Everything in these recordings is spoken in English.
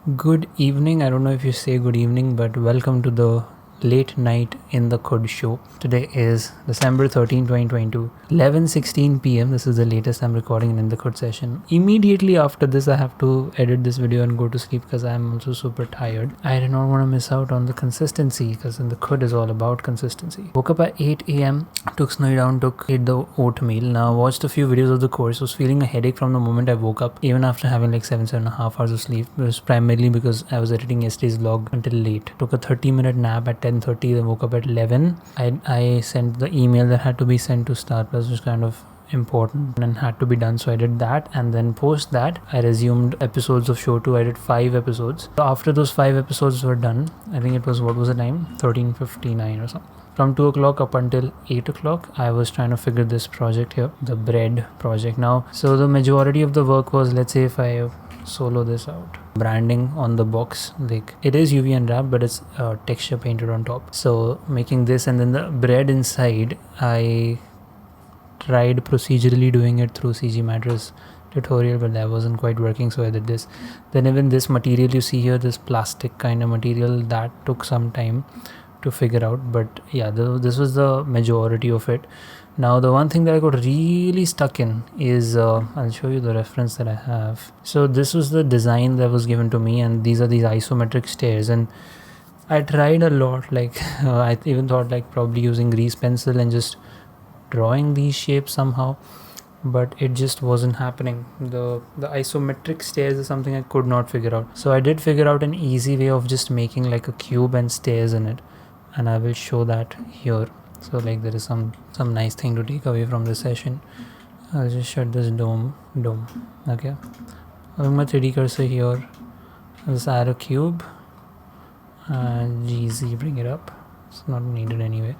Good evening. I don't know if you say good evening, but welcome to the late night in the Khud show. Today is December 13, 2022, 11:16 p.m. This is the latest I'm recording in the Khud session. Immediately after this, I have to edit this video and go to sleep because I'm also super tired. I did not want to miss out on the consistency because in the Khud is all about consistency. Woke up at 8 a.m., took Snowy down, ate the oatmeal. Now watched a few videos of the course. Was feeling a headache from the moment I woke up, even after having like 7.5 hours of sleep. It was primarily because I was editing yesterday's vlog until late. Took a 30-minute nap at 10:30, then woke up at 11. I sent the email that had to be sent to Star Plus, which was kind of important and had to be done, so I did that, and then post that I resumed episodes of show 2. I did 5 episodes. So after those 5 episodes were done, I think it was, what was the time, 13:59 or something. From 2 o'clock up until 8 o'clock, I was trying to figure this project here, the bread project. Now, so the majority of the work was, let's say if I solo this out, branding on the box, like it is UV unwrapped, but it's texture painted on top. So making this, and then the bread inside, I tried procedurally doing it through CG Mattress tutorial, but that wasn't quite working, so I did this. Then even this material you see here, this plastic kind of material, that took some time to figure out, but yeah, this was the majority of it. Now the one thing that I got really stuck in is I'll show you the reference that I have. So this was the design that was given to me, and these are these isometric stairs, and I tried a lot, like I even thought like probably using grease pencil and just drawing these shapes somehow, but it just wasn't happening. The isometric stairs is something I could not figure out. So I did figure out an easy way of just making like a cube and stairs in it, and I will show that here. So like there is some nice thing to take away from this session. I'll just shut this dome. Okay, having my 3D cursor here, I'll just add a cube and GZ, bring it up. It's not needed anyway.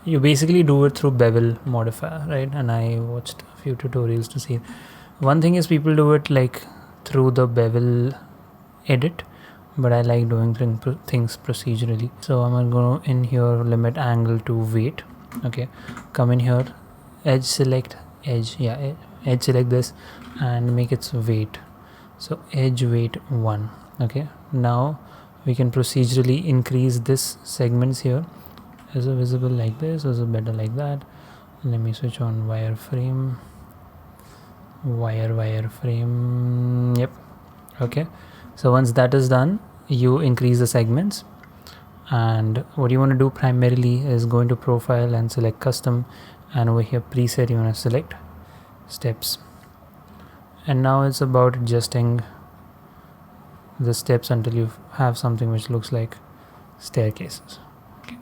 You basically do it through bevel modifier, right? And I watched a few tutorials to see. One thing is people do it like through the bevel edit, but I like doing things procedurally. So I'm gonna go in here, limit angle to weight. Okay, come in here, edge select, edge select this and make its weight. So edge weight 1. Okay, now we can procedurally increase this segments here. Is it visible like this, or is it better like that? Let me switch on wireframe. Yep. Okay, so once that is done, you increase the segments, and what you want to do primarily is go into profile and select custom, and over here preset you want to select steps, and now it's about adjusting the steps until you have something which looks like staircases. Okay.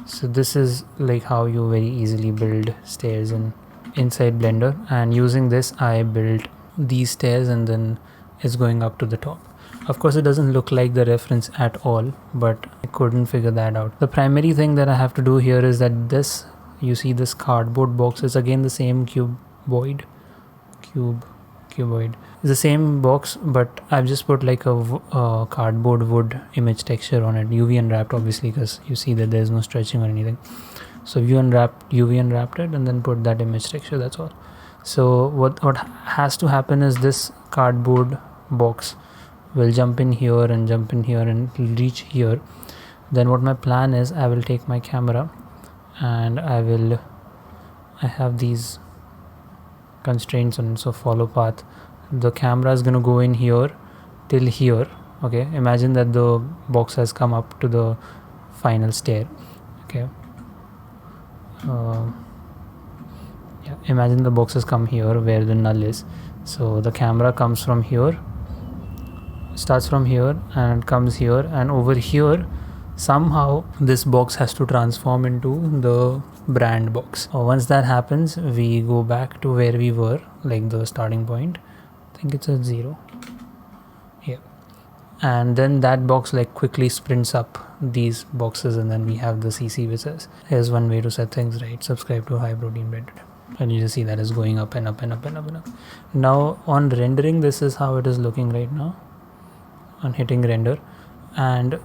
So this is like how you very easily build stairs inside Blender, and using this I built these stairs, and then it's going up to the top. Of course it doesn't look like the reference at all, but I couldn't figure that out. The primary thing that I have to do here is that this, you see this cardboard box is again the same cuboid. It's the same box, but I've just put like a cardboard wood image texture on it, UV unwrapped obviously, because you see that there's no stretching or anything. So UV unwrapped it and then put that image texture, that's all. So what has to happen is this cardboard box will jump in here and reach here. Then what my plan is, I will take my camera and I have these constraints on it, so follow path. The camera is going to go in here till here. Okay, imagine that the box has come up to the final stair. Okay, yeah, imagine the box has come here where the null is. So the camera comes from here, starts from here and comes here, and over here somehow this box has to transform into the brand box. Once that happens, we go back to where we were, like the starting point. I think it's at 0. Yeah, and then that box like quickly sprints up these boxes, and then we have the CC which says, here's one way to set things right, subscribe to high protein bread. And you just see that is going up and up and up and up and up. Now on rendering, this is how it is looking right now on hitting render. And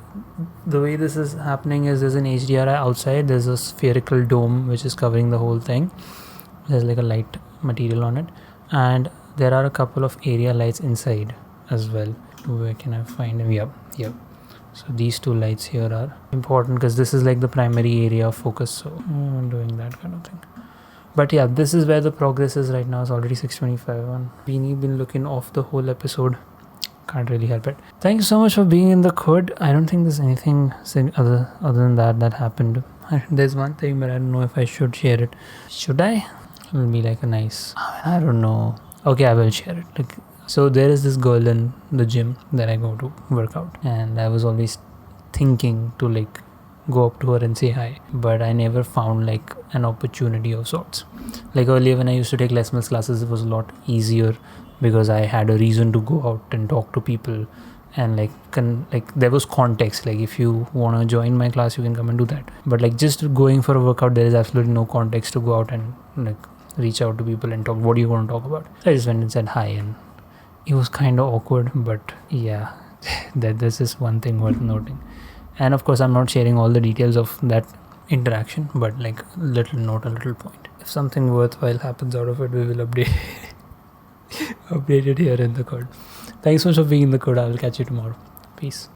the way this is happening is there's an HDRI outside, there's a spherical dome which is covering the whole thing. There's like a light material on it, and there are a couple of area lights inside as well. Where can I find them? Yep. So these two lights here are important because this is like the primary area of focus. So I'm doing that kind of thing. But yeah, this is where the progress is right now. It's already 6:25 and Beanie been looking off the whole episode. Can't really help it. Thank you so much for being in the khud. I don't think there's anything other than that happened. There's one thing, but I don't know if I should share it. Should I? It'll be like a nice, I don't know. Okay, I will share it. So there is this girl in the gym that I go to work out, and I was always thinking to like go up to her and say hi, but I never found like an opportunity of sorts. Like earlier when I used to take Les Mills classes, it was a lot easier because I had a reason to go out and talk to people, and like there was context. Like if you want to join my class, you can come and do that. But like just going for a workout, there is absolutely no context to go out and like reach out to people and talk. What do you want to talk about? I just went and said hi, and it was kind of awkward. But yeah, this is one thing worth noting. And of course, I'm not sharing all the details of that interaction, but like little note, a little point. If something worthwhile happens out of it, we will update it here in the khud. Thanks so much for being in the khud. I will catch you tomorrow. Peace.